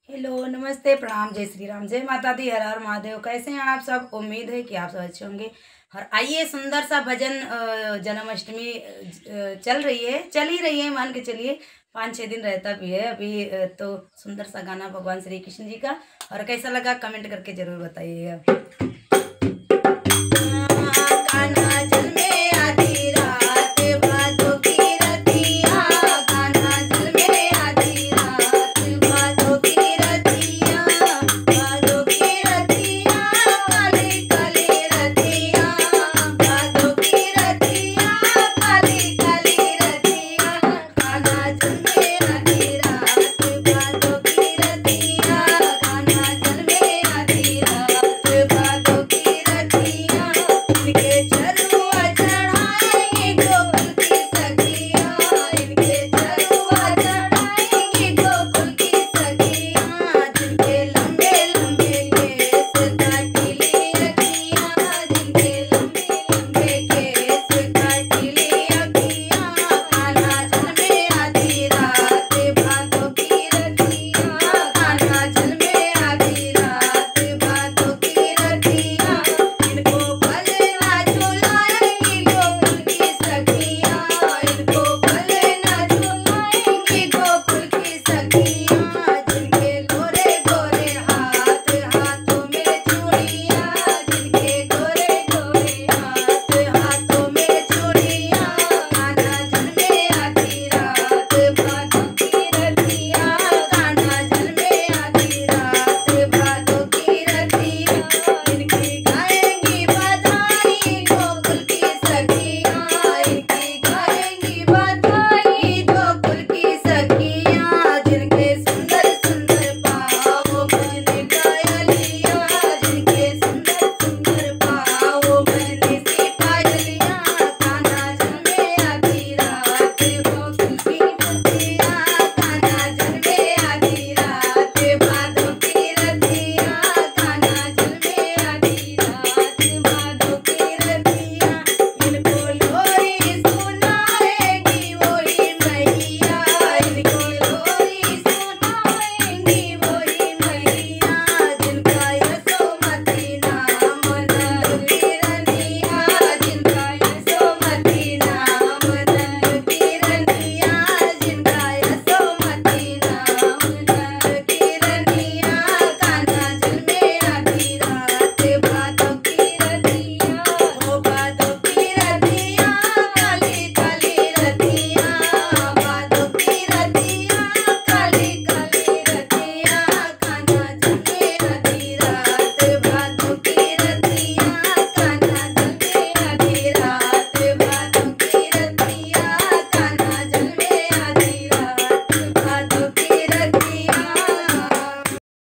Hello, नमस्ते, प्रणाम, जय श्री राम, जय माता दी, हर हर महादेव। कैसे हैं आप सब? उम्मीद है कि आप सब अच्छे होंगे। और आइए, सुंदर सा भजन जन्माष्टमी चल ही रही है, मान के चलिए 5-6 दिन रहता भी है अभी। तो सुंदर सा गाना भगवान श्री कृष्ण जी का। और कैसा लगा कमेंट करके जरूर बताइएगा।